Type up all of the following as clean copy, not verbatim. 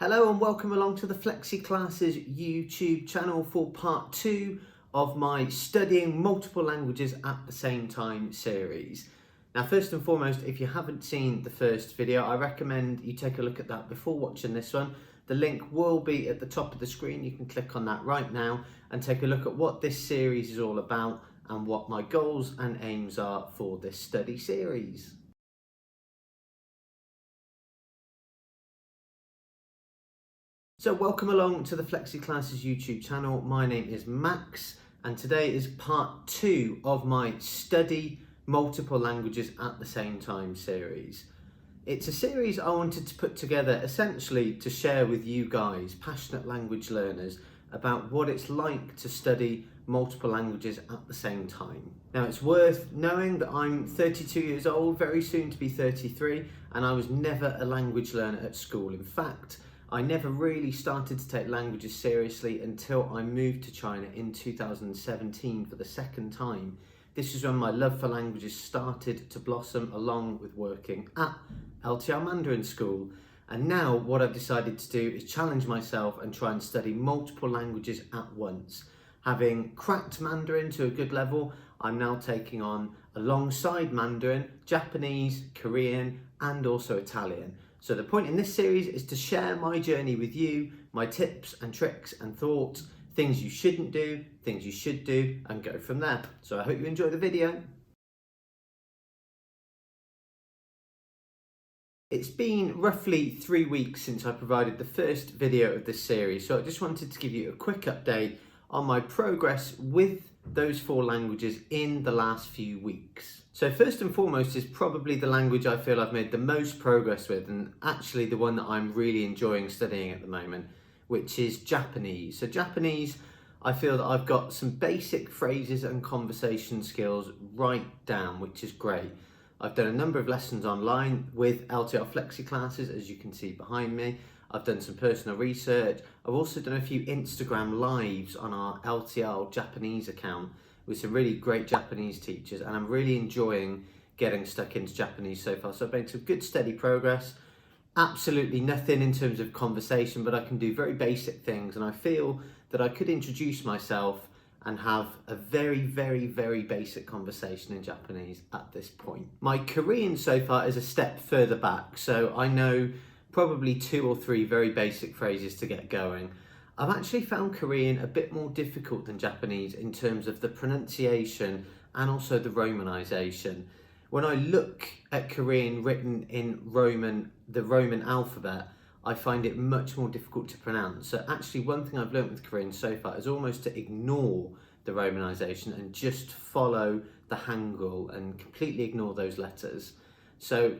Hello and welcome along to the Flexi Classes YouTube channel for part 2 of my Studying Multiple Languages at the Same Time series. Now, first and foremost, if you haven't seen the first video, I recommend you take a look at that before watching this one. The link will be at the top of the screen. You can click on that right now and take a look at what this series is all about and what my goals and aims are for this study series. So welcome along to the Flexi Classes YouTube channel. My name is Max and today is part 2 of my Study Multiple Languages at the Same Time series. It's a series I wanted to put together essentially to share with you guys, passionate language learners, about what it's like to study multiple languages at the same time. Now, it's worth knowing that I'm 32 years old, very soon to be 33, and I was never a language learner at school. In fact, I never really started to take languages seriously until I moved to China in 2017 for the second time. This is when my love for languages started to blossom, along with working at LTL Mandarin School. And now what I've decided to do is challenge myself and try and study multiple languages at once. Having cracked Mandarin to a good level, I'm now taking on, alongside Mandarin, Japanese, Korean, and also Italian. So the point in this series is to share my journey with you, my tips and tricks and thoughts, things you shouldn't do, things you should do, and go from there. So I hope you enjoy the video. It's been roughly 3 weeks since I provided the first video of this series, so I just wanted to give you a quick update on my progress with those 4 languages in the last few weeks. So first and foremost is probably the language I feel I've made the most progress with, and actually the one that I'm really enjoying studying at the moment, which is Japanese. So Japanese, I feel that I've got some basic phrases and conversation skills right down, which is great. I've done a number of lessons online with LTL Flexi Classes, as you can see behind me. I've done some personal research. I've also done a few Instagram lives on our LTL Japanese account with some really great Japanese teachers, and I'm really enjoying getting stuck into Japanese so far. So I've made some good steady progress. Absolutely nothing in terms of conversation, but I can do very basic things, and I feel that I could introduce myself and have a very basic conversation in Japanese at this point. My Korean so far is a step further back, so I know probably 2 or 3 very basic phrases to get going. I've actually found Korean a bit more difficult than Japanese in terms of the pronunciation and also the romanization. When I look at Korean written in the Roman alphabet, I find it much more difficult to pronounce. So actually one thing I've learned with Korean so far is almost to ignore the romanization and just follow the Hangul and completely ignore those letters. So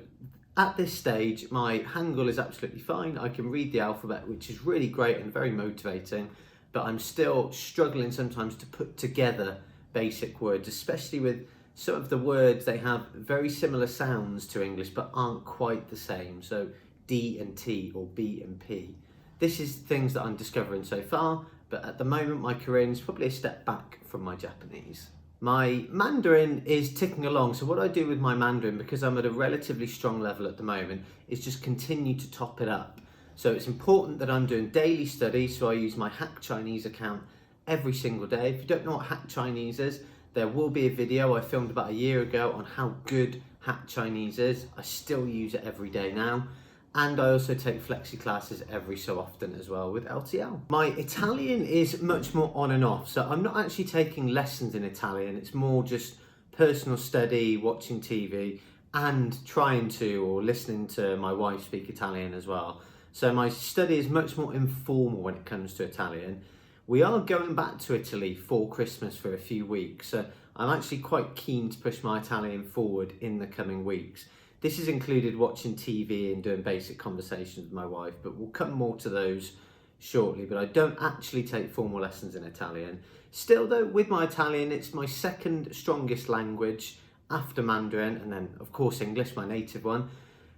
at this stage, my Hangul is absolutely fine. I can read the alphabet, which is really great and very motivating, but I'm still struggling sometimes to put together basic words, especially with some of the words. They have very similar sounds to English, but aren't quite the same. So D and T or B and P. This is things that I'm discovering so far, but at the moment my Korean is probably a step back from my Japanese. My Mandarin is ticking along, so what I do with my Mandarin, because I'm at a relatively strong level at the moment, is just continue to top it up. So it's important that I'm doing daily study, so I use my Hack Chinese account every single day. If you don't know what Hack Chinese is, there will be a video I filmed about a year ago on how good Hack Chinese is. I still use it every day now. And I also take Flexi Classes every so often as well with LTL. My Italian is much more on and off, so I'm not actually taking lessons in Italian. It's more just personal study, watching TV, and trying to or listening to my wife speak Italian as well. So my study is much more informal when it comes to Italian. We are going back to Italy for Christmas for a few weeks, so I'm actually quite keen to push my Italian forward in the coming weeks. This has included watching TV and doing basic conversations with my wife, but we'll come more to those shortly. But I don't actually take formal lessons in Italian. Still though, with my Italian, it's my second strongest language after Mandarin, and then of course English, my native one.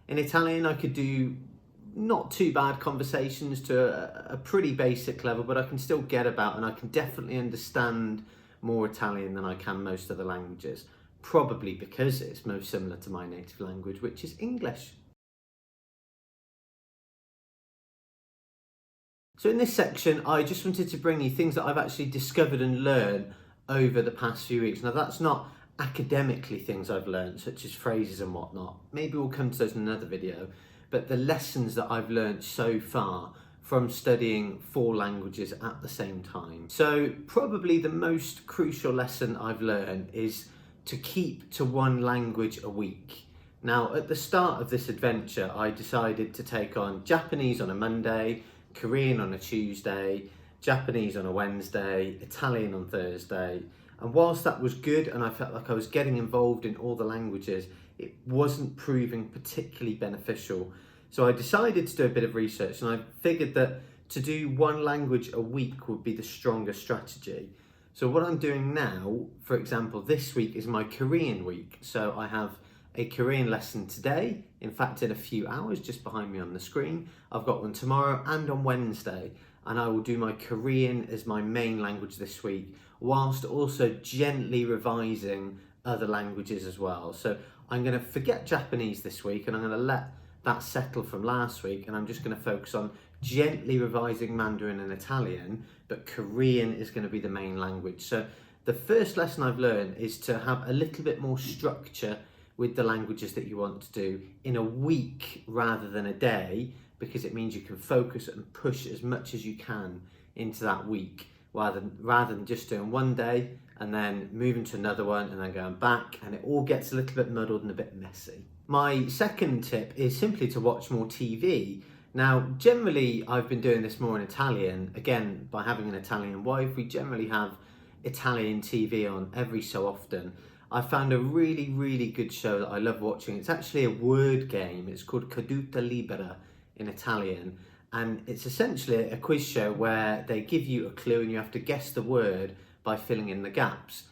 In Italian, I could do not too bad conversations to a pretty basic level, but I can still get about, and I can definitely understand more Italian than I can most other languages. Probably because it's most similar to my native language, which is English. So in this section, I just wanted to bring you things that I've actually discovered and learned over the past few weeks. Now that's not academically things I've learned, such as phrases and whatnot. Maybe we'll come to those in another video, but the lessons that I've learned so far from studying 4 languages at the same time. So probably the most crucial lesson I've learned is to keep to 1 language a week. Now at the start of this adventure, I decided to take on Japanese on a Monday, Korean on a Tuesday, Japanese on a Wednesday, Italian on Thursday. And whilst that was good and I felt like I was getting involved in all the languages, it wasn't proving particularly beneficial. So I decided to do a bit of research and I figured that to do 1 language a week would be the strongest strategy. So what I'm doing now, for example, this week is my Korean week. So I have a Korean lesson today, in fact in a few hours, just behind me on the screen. I've got one tomorrow and on Wednesday, and I will do my Korean as my main language this week, whilst also gently revising other languages as well. So I'm going to forget Japanese this week and I'm going to let that settle from last week, and I'm just going to focus on gently revising Mandarin and Italian, but Korean is going to be the main language. So the first lesson I've learned is to have a little bit more structure with the languages that you want to do in a week rather than a day, because it means you can focus and push as much as you can into that week rather than just doing 1 day and then moving to another one and then going back, and it all gets a little bit muddled and a bit messy. My second tip is simply to watch more TV. Now, generally I've been doing this more in Italian. Again, by having an Italian wife, we generally have Italian TV on every so often. I found a really, really good show that I love watching. It's actually a word game. It's called Caduta Libera in Italian. And it's essentially a quiz show where they give you a clue and you have to guess the word by filling in the gaps.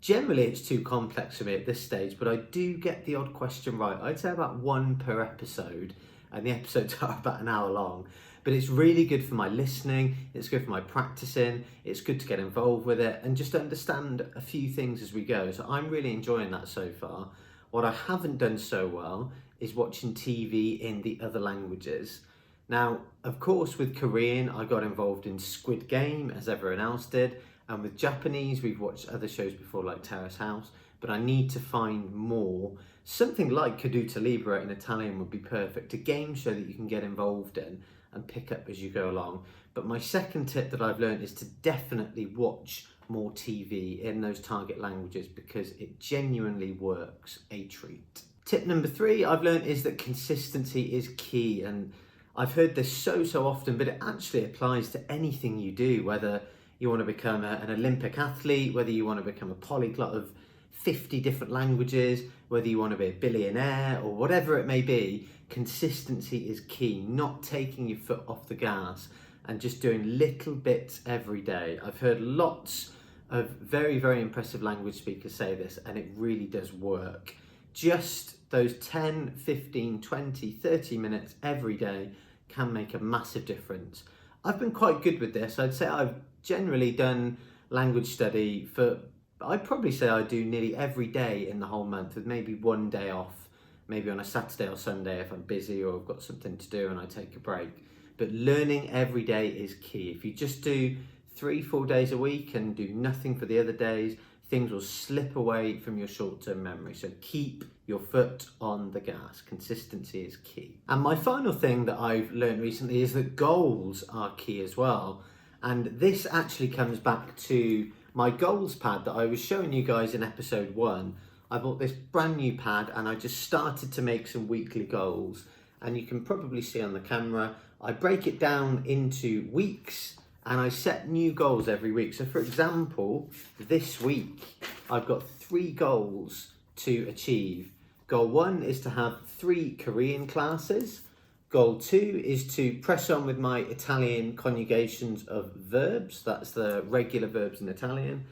Generally, it's too complex for me at this stage, but I do get the odd question right. I'd say about 1 per episode, and the episodes are about an hour long. But it's really good for my listening, it's good for my practicing, it's good to get involved with it and just understand a few things as we go. So I'm really enjoying that so far. What I haven't done so well is watching TV in the other languages. Now, of course, with Korean, I got involved in Squid Game, as everyone else did. And with Japanese, we've watched other shows before like Terrace House, but I need to find more. Something like Caduta Libera in Italian would be perfect, a game show that you can get involved in and pick up as you go along. But my second tip that I've learned is to definitely watch more TV in those target languages because it genuinely works a treat. Tip number 3 I've learned is that consistency is key, and I've heard this so often, but it actually applies to anything you do, whether you want to become an Olympic athlete, whether you want to become a polyglot of 50 different languages, whether you want to be a billionaire or whatever it may be. Consistency is key, not taking your foot off the gas and just doing little bits every day. I've heard lots of very, very impressive language speakers say this, and it really does work. Just those 10, 15, 20, 30 minutes every day can make a massive difference. I've been quite good with this. I'd say I've generally done language study for, I'd probably say I do nearly every day in the whole month, with maybe 1 day off, maybe on a Saturday or Sunday if I'm busy or I've got something to do and I take a break. But learning every day is key. If you just do 3-4 days a week and do nothing for the other days, things will slip away from your short-term memory. So keep your foot on the gas. Consistency is key. And my final thing that I've learned recently is that goals are key as well. And this actually comes back to my goals pad that I was showing you guys in episode 1. I bought this brand new pad and I just started to make some weekly goals. And you can probably see on the camera, I break it down into weeks and I set new goals every week. So for example, this week, I've got 3 goals to achieve. Goal 1 is to have 3 Korean classes. Goal 2 is to press on with my Italian conjugations of verbs. That's the regular verbs in Italian.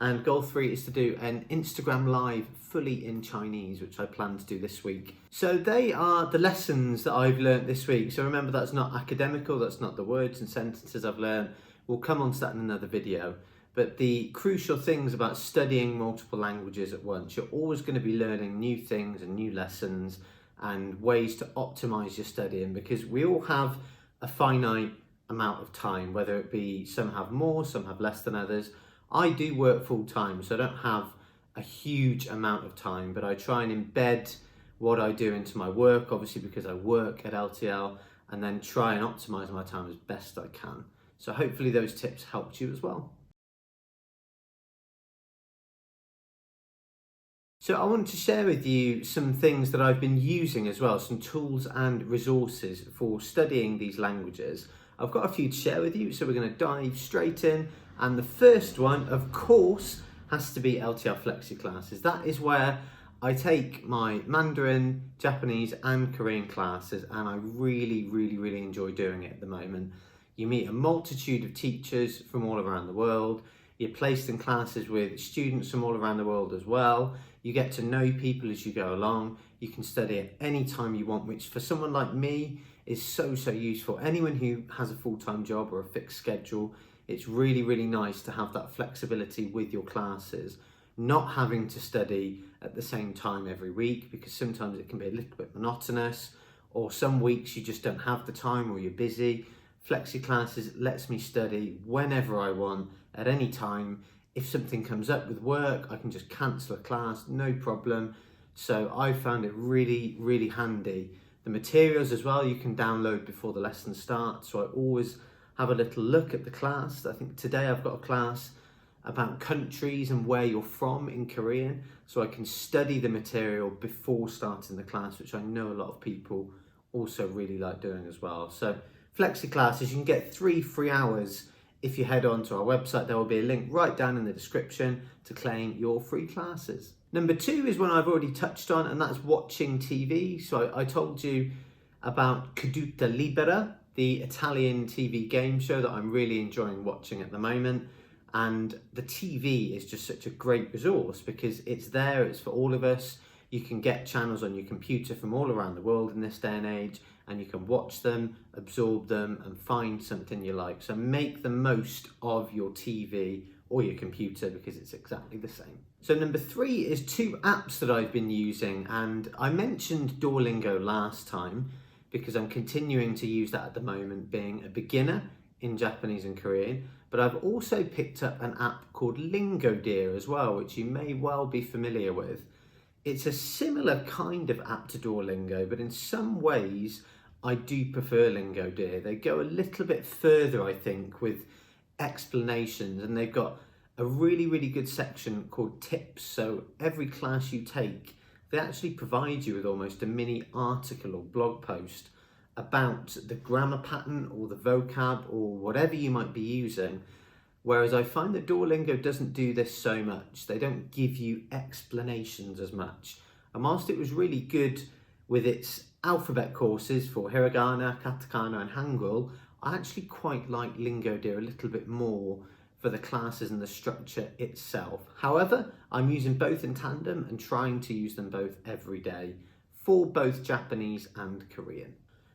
And goal 3 is to do an Instagram live fully in Chinese, which I plan to do this week. So they are the lessons that I've learned this week. So remember, that's not academical, that's not the words and sentences I've learned. We'll come on to that in another video. But the crucial things about studying multiple languages at once, you're always going to be learning new things and new lessons and ways to optimize your studying, because we all have a finite amount of time, whether it be some have more, some have less than others. I do work full time, so I don't have a huge amount of time, but I try and embed what I do into my work, obviously because I work at LTL, and then try and optimize my time as best I can. So hopefully those tips helped you as well. So I want to share with you some things that I've been using as well, some tools and resources for studying these languages. I've got a few to share with you, so we're going to dive straight in. And the first one, of course, has to be LTL Flexi Classes. That is where I take my Mandarin, Japanese and Korean classes, and I really enjoy doing it at the moment. You meet a multitude of teachers from all around the world. You're placed in classes with students from all around the world as well. You get to know people as you go along. You can study at any time you want, which for someone like me is so useful. Anyone who has a full-time job or a fixed schedule, it's really nice to have that flexibility with your classes, not having to study at the same time every week, because sometimes it can be a little bit monotonous, or some weeks you just don't have the time or you're busy. Flexi Classes lets me study whenever I want, at any time. If something comes up with work, I can just cancel a class, no problem. So I found it really handy. The materials as well, you can download before the lesson starts. So I always have a little look at the class. I think today I've got a class about countries and where you're from in Korean. So I can study the material before starting the class, which I know a lot of people also really like doing as well. So Flexi Classes, you can get 3 free hours if you head on to our website. There will be a link right down in the description to claim your free classes. Number 2 is one I've already touched on, and that's watching TV. So I told you about Caduta Libera, the Italian TV game show that I'm really enjoying watching at the moment. And the TV is just such a great resource because it's there, it's for all of us. You can get channels on your computer from all around the world in this day and age, and you can watch them, absorb them, and find something you like. So make the most of your TV or your computer because it's exactly the same. So number 3 is 2 apps that I've been using, and I mentioned Duolingo last time because I'm continuing to use that at the moment, being a beginner in Japanese and Korean. But I've also picked up an app called Lingodeer as well, which you may well be familiar with. It's a similar kind of app to Duolingo, but in some ways I do prefer Lingodeer. They go a little bit further, I think, with explanations, and they've got a really good section called tips. So every class you take, they actually provide you with almost a mini article or blog post about the grammar pattern or the vocab or whatever you might be using. Whereas I find that Duolingo doesn't do this so much. They don't give you explanations as much. And whilst it was really good with its alphabet courses for hiragana, katakana and hangul, I actually quite like Lingodeer a little bit more for the classes and the structure itself. However, I'm using both in tandem and trying to use them both every day for both Japanese and Korean.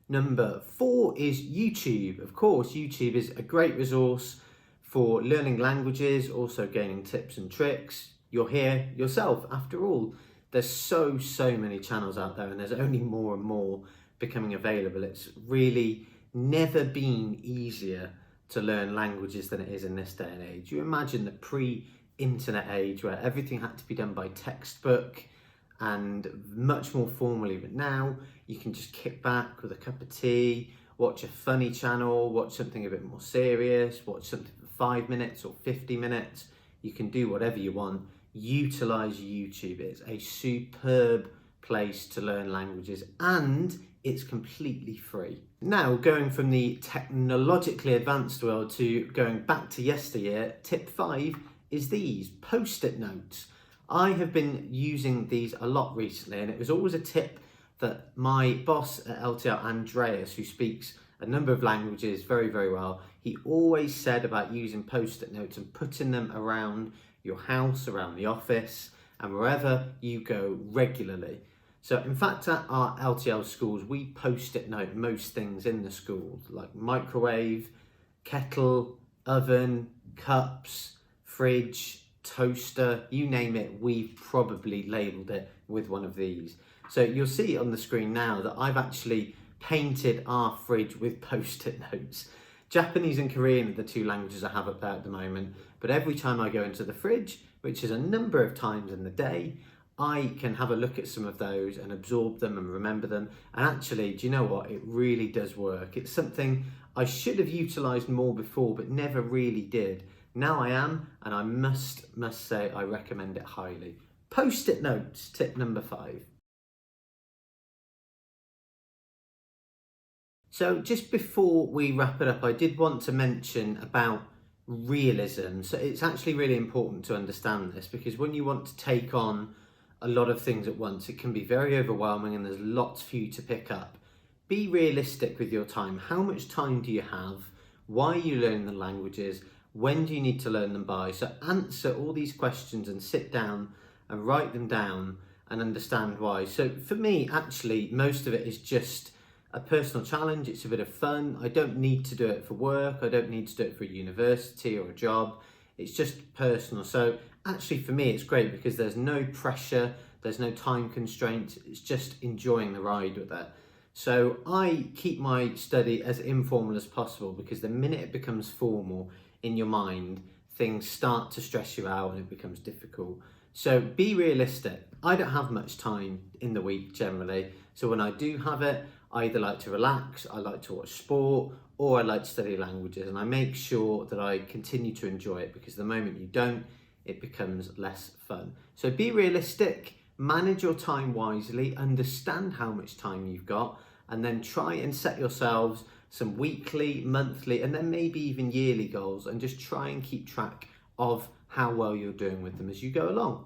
Number 4 is YouTube. Of course, YouTube is a great resource for learning languages, also gaining tips and tricks. You're here yourself, after all. There's so many channels out there, and there's only more and more becoming available. It's really never been easier to learn languages than it is in this day and age. You imagine the pre-internet age where everything had to be done by textbook and much more formally, but now you can just kick back with a cup of tea, watch a funny channel, watch something a bit more serious, watch something for 5 minutes or 50 minutes. You can do whatever you want. Utilize YouTube. It's a superb place to learn languages, and it's completely free. Now, going from the technologically advanced world to going back to yesteryear, tip 5 is these post-it notes. I have been using these a lot recently, and it was always a tip that my boss at LTL, Andreas, who speaks a number of languages very well, he always said about using post-it notes and putting them around your house, around the office, and wherever you go regularly. So in fact, at our LTL schools, we post-it note most things in the school, like microwave, kettle, oven, cups, fridge, toaster, you name it, we've probably labelled it with one of these. So you'll see on the screen now that I've actually painted our fridge with post-it notes, Japanese and Korean are the two languages I have up there at the moment, but every time I go into the fridge, which is a number of times in the day, I can have a look at some of those and absorb them and remember them. And actually, do you know what? It really does work. It's something I should have utilised more before, but never really did. Now I am, and I must say I recommend it highly. Post-it notes, tip number 5. So just before we wrap it up, I did want to mention about realism. So it's actually really important to understand this, because when you want to take on a lot of things at once, it can be very overwhelming and there's lots for you to pick up. Be realistic with your time. How much time do you have? Why are you learning the languages? When do you need to learn them by? So answer all these questions and sit down and write them down and understand why. So for me, actually, most of it is just a personal challenge. It's a bit of fun. I don't need to do it for work. I don't need to do it for a university or a job. It's just personal. So actually for me, it's great because there's no pressure. There's no time constraints. It's just enjoying the ride with it. So I keep my study as informal as possible, because the minute it becomes formal in your mind, things start to stress you out and it becomes difficult. So be realistic. I don't have much time in the week generally. So when I do have it, I either like to relax, I like to watch sport, or I like to study languages. And I make sure that I continue to enjoy it, because the moment you don't, it becomes less fun. So be realistic, manage your time wisely, understand how much time you've got, and then try and set yourselves some weekly, monthly, and then maybe even yearly goals, and just try and keep track of how well you're doing with them as you go along.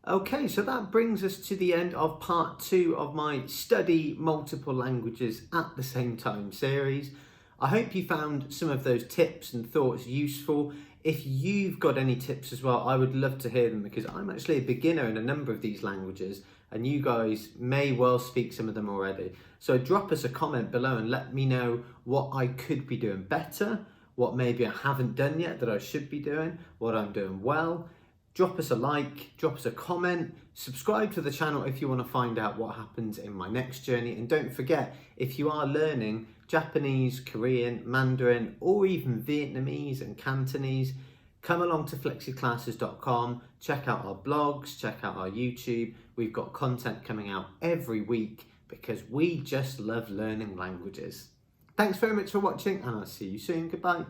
Okay, so that brings us to the end of part 2 of my Study Multiple Languages at the Same Time series. I hope you found some of those tips and thoughts useful. If you've got any tips as well, I would love to hear them, because I'm actually a beginner in a number of these languages and you guys may well speak some of them already. So drop us a comment below and let me know what I could be doing better, what maybe I haven't done yet that I should be doing, what I'm doing well. Drop us a like, drop us a comment, subscribe to the channel if you want to find out what happens in my next journey. And don't forget, if you are learning Japanese, Korean, Mandarin, or even Vietnamese and Cantonese, come along to flexiclasses.com, check out our blogs, check out our YouTube. We've got content coming out every week because we just love learning languages. Thanks very much for watching, and I'll see you soon. Goodbye.